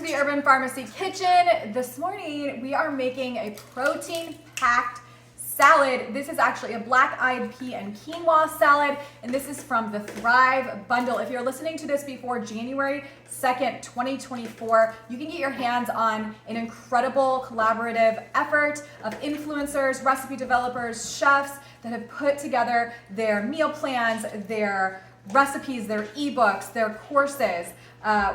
the Urban Pharmacy Kitchen. This morning we are making a protein-packed salad. This is actually a black-eyed pea and quinoa salad, and this is from the Thrive bundle. If you're listening to this before January 2nd, 2024, you can get your hands on an incredible collaborative effort of influencers, recipe developers, chefs that have put together their meal plans, their recipes, their ebooks, their courses.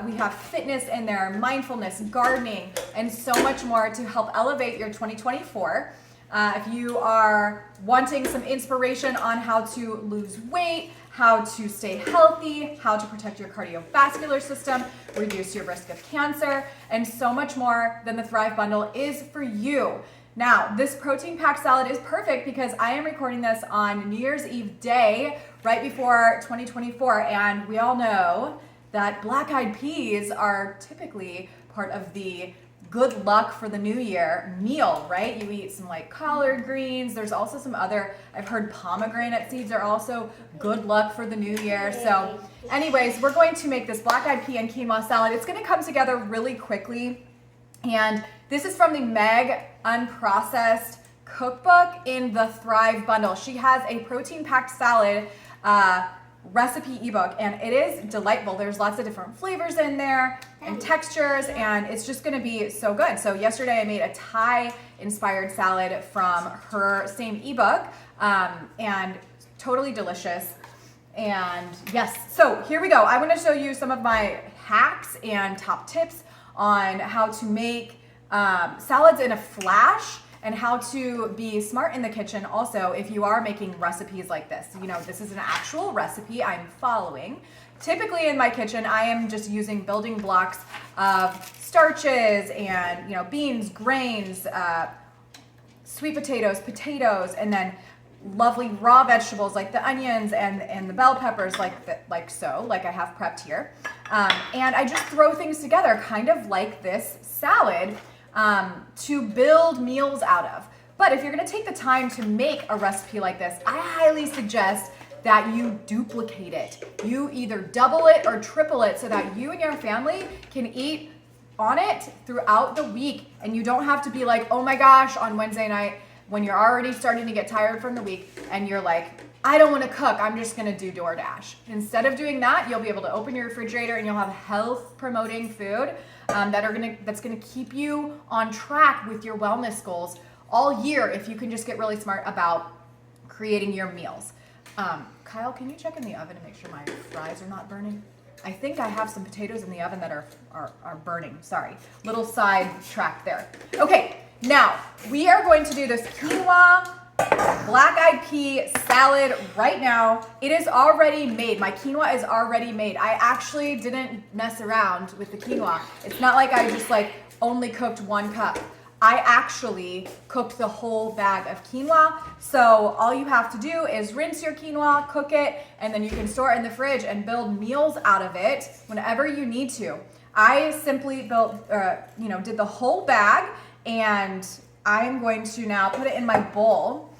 We have fitness in there, mindfulness, gardening, and so much more to help elevate your 2024. If you are wanting some inspiration on how to lose weight, how to stay healthy, how to protect your cardiovascular system, reduce your risk of cancer, and so much more, then the Thrive Bundle is for you. Now, this protein-packed salad is perfect because I am recording this on New Year's Eve day, right before 2024, and we all know that black-eyed peas are typically part of the good luck for the new year meal, right? You eat some like collard greens. There's also some other, I've heard pomegranate seeds are also good luck for the new year. So anyways, we're going to make this black-eyed pea and quinoa salad. It's gonna come together really quickly. And this is from the Meg Unprocessed cookbook in the Thrive bundle. She has a protein-packed salad recipe ebook, and it is delightful. There's lots of different flavors in there and textures, and it's just gonna be so good. So yesterday I made a Thai inspired salad from her same ebook, and totally delicious. And yes, so here we go. I want to show you some of my hacks and top tips on how to make salads in a flash, and how to be smart in the kitchen also if you are making recipes like this. You know, this is an actual recipe I'm following. Typically in my kitchen, I am just using building blocks of starches and, you know, beans, grains, sweet potatoes, and then lovely raw vegetables like the onions and the bell peppers like I have prepped here. And I just throw things together kind of like this salad to build meals out of. But if you're gonna take the time to make a recipe like this, I highly suggest that you duplicate it. You either double it or triple it so that you and your family can eat on it throughout the week. And you don't have to be like, oh my gosh, on Wednesday night when you're already starting to get tired from the week and you're like, I don't wanna cook, I'm just gonna do DoorDash. Instead of doing that, you'll be able to open your refrigerator and you'll have health promoting food that's gonna keep you on track with your wellness goals all year if you can just get really smart about creating your meals. Kyle, can you check in the oven and make sure my fries are not burning? I think I have some potatoes in the oven that are burning, sorry. Little side track there. Okay, now we are going to do this quinoa black-eyed pea salad right now. It is already made. My quinoa is already made. I actually didn't mess around with the quinoa. It's not like I just like only cooked 1 cup. I actually cooked the whole bag of quinoa. So all you have to do is rinse your quinoa, cook it, and then you can store it in the fridge and build meals out of it whenever you need to. I simply did the whole bag, and I'm going to now put it in my bowl.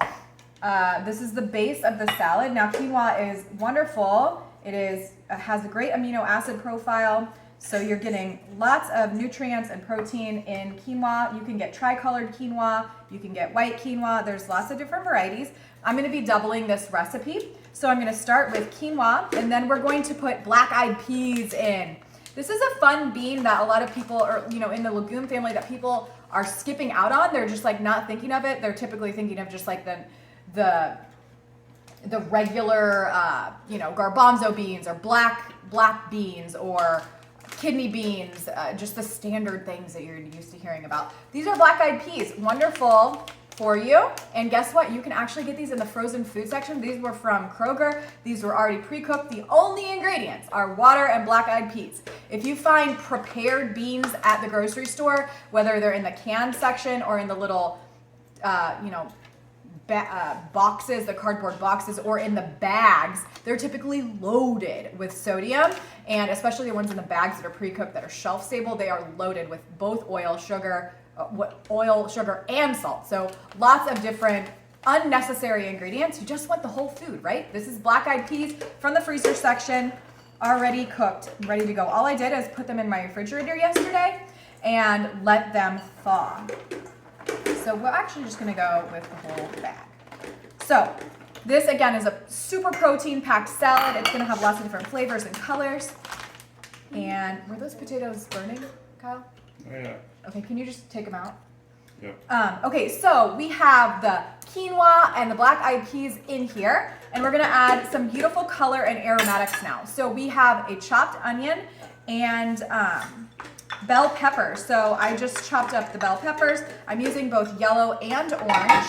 This is the base of the salad. Now quinoa is wonderful. It has a great amino acid profile. So you're getting lots of nutrients and protein in quinoa. You can get tricolored quinoa. You can get white quinoa. There's lots of different varieties. I'm gonna be doubling this recipe. So I'm gonna start with quinoa, and then we're going to put black-eyed peas in. This is a fun bean that a lot of people are, you know, in the legume family that people are skipping out on. They're just like not thinking of it. They're typically thinking of just like the regular, garbanzo beans or black beans or kidney beans, just the standard things that you're used to hearing about. These are black-eyed peas, wonderful for you. And guess what? You can actually get these in the frozen food section. These were from Kroger. These were already pre-cooked. The only ingredients are water and black-eyed peas. If you find prepared beans at the grocery store, whether they're in the canned section or in the little, boxes, the cardboard boxes, or in the bags, they're typically loaded with sodium, and especially the ones in the bags that are pre-cooked that are shelf stable, they are loaded with both oil, sugar, and salt. So lots of different unnecessary ingredients. You just want the whole food, right? This is black-eyed peas from the freezer section. already cooked, ready to go. All I did is put them in my refrigerator yesterday and let them thaw. So we're actually just gonna go with the whole bag. So this again is a super protein packed salad. It's gonna have lots of different flavors and colors. And were those potatoes burning, Kyle? Oh, yeah. Okay, can you just take them out? Yep. Okay, so we have the quinoa and the black eyed peas in here, and we're gonna add some beautiful color and aromatics now. So we have a chopped onion and bell peppers. So I just chopped up the bell peppers. I'm using both yellow and orange.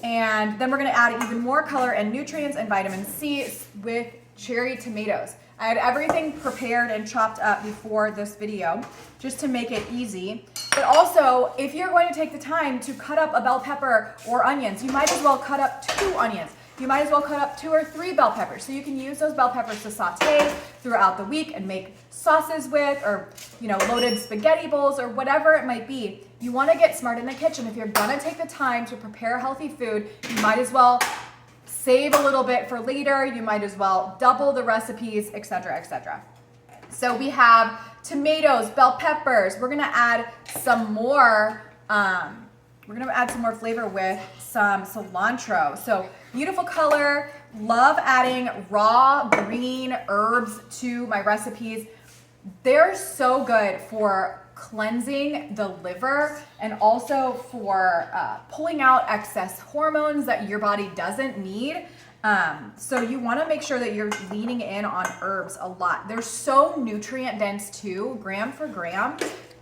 And then we're gonna add even more color and nutrients and vitamin C with cherry tomatoes. I had everything prepared and chopped up before this video just to make it easy. But also, if you're going to take the time to cut up a bell pepper or onions, you might as well cut up 2 onions. You might as well cut up 2 or 3 bell peppers. So you can use those bell peppers to saute throughout the week and make sauces with, or loaded spaghetti bowls or whatever it might be. You want to get smart in the kitchen. If you're gonna take the time to prepare healthy food, you might as well save a little bit for later. You might as well double the recipes, etc., etc. So we have tomatoes, bell peppers. We're gonna add some more. We're gonna add some more flavor with some cilantro. So beautiful color. Love adding raw green herbs to my recipes. They're so good for cleansing the liver and also for pulling out excess hormones that your body doesn't need. So you want to make sure that you're leaning in on herbs a lot. They're so nutrient dense too, gram for gram.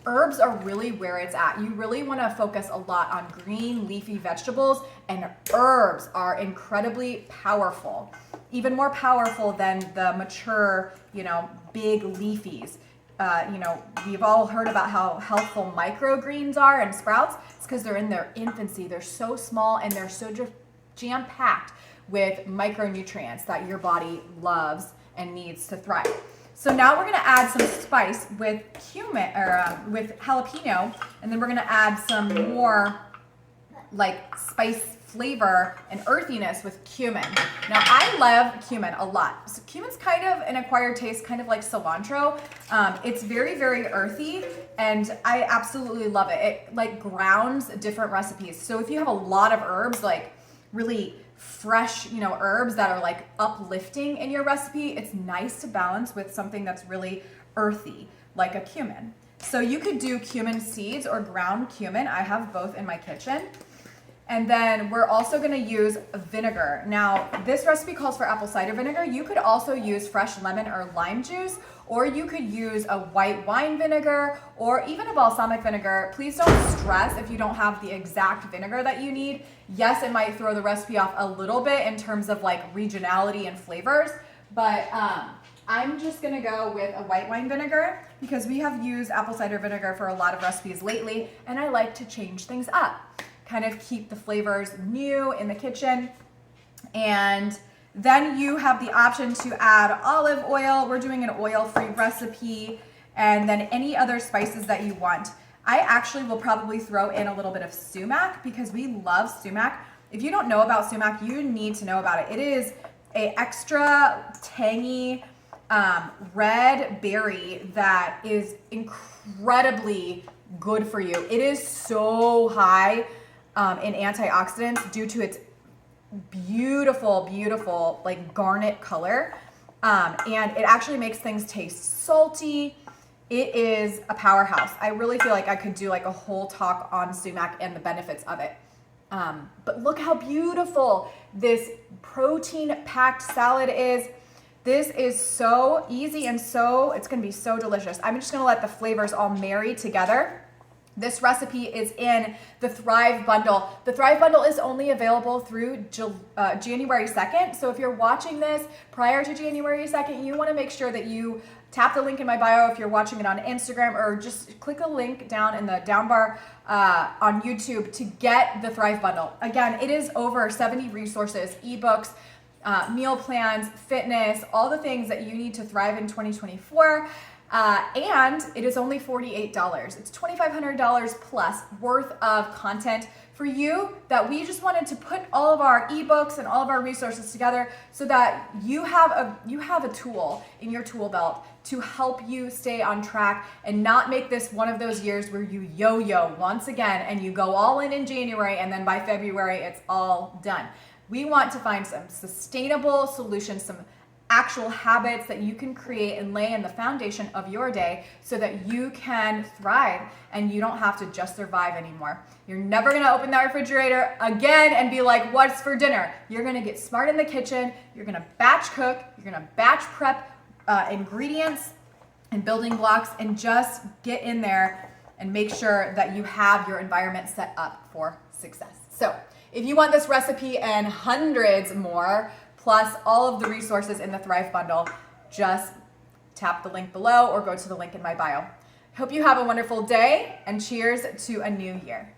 Herbs are really where it's at. You really want to focus a lot on green leafy vegetables, and herbs are incredibly powerful. Even more powerful than the mature, big leafies. We've all heard about how healthful microgreens are and sprouts. It's because they're in their infancy. They're so small and they're so jam-packed with micronutrients that your body loves and needs to thrive. So now we're gonna add some spice with cumin, or with jalapeno, and then we're gonna add some more spice flavor and earthiness with cumin. Now I love cumin a lot. So cumin's kind of an acquired taste, kind of like cilantro. It's very, very earthy, and I absolutely love it. It grounds different recipes. So if you have a lot of herbs, really fresh, herbs that are uplifting in your recipe, it's nice to balance with something that's really earthy, like a cumin. So you could do cumin seeds or ground cumin. I have both in my kitchen. And then we're also gonna use vinegar. Now, this recipe calls for apple cider vinegar. You could also use fresh lemon or lime juice, or you could use a white wine vinegar, or even a balsamic vinegar. Please don't stress if you don't have the exact vinegar that you need. Yes, it might throw the recipe off a little bit in terms of regionality and flavors, but I'm just gonna go with a white wine vinegar because we have used apple cider vinegar for a lot of recipes lately, and I like to change things up. Kind of keep the flavors new in the kitchen. And then you have the option to add olive oil. We're doing an oil-free recipe, and then any other spices that you want. I actually will probably throw in a little bit of sumac because we love sumac. If you don't know about sumac, you need to know about it. It is an extra tangy red berry that is incredibly good for you. It is so high in antioxidants due to its beautiful garnet color, and it actually makes things taste salty. It is a powerhouse. I really feel like I could do a whole talk on sumac and the benefits of it. But look how beautiful this protein-packed salad is. This is so easy and it's gonna be so delicious. I'm just gonna let the flavors all marry together. This recipe is in the Thrive Bundle. The Thrive Bundle is only available through January 2nd. So if you're watching this prior to January 2nd, you want to make sure that you tap the link in my bio if you're watching it on Instagram, or just click the link down in the down bar on YouTube to get the Thrive Bundle. Again, it is over 70 resources, ebooks, meal plans, fitness, all the things that you need to thrive in 2024. And it is only $48. It's $2,500 plus worth of content for you that we just wanted to put all of our ebooks and all of our resources together so that you have a tool in your tool belt to help you stay on track and not make this one of those years where you yo-yo once again and you go all in January and then by February it's all done. We want to find some sustainable solutions, some actual habits that you can create and lay in the foundation of your day so that you can thrive and you don't have to just survive anymore. You're never gonna open that refrigerator again and be like, what's for dinner? You're gonna get smart in the kitchen, you're gonna batch cook, you're gonna batch prep ingredients and building blocks and just get in there and make sure that you have your environment set up for success. So if you want this recipe and hundreds more, plus all of the resources in the Thrive bundle, just tap the link below or go to the link in my bio. Hope you have a wonderful day and cheers to a new year.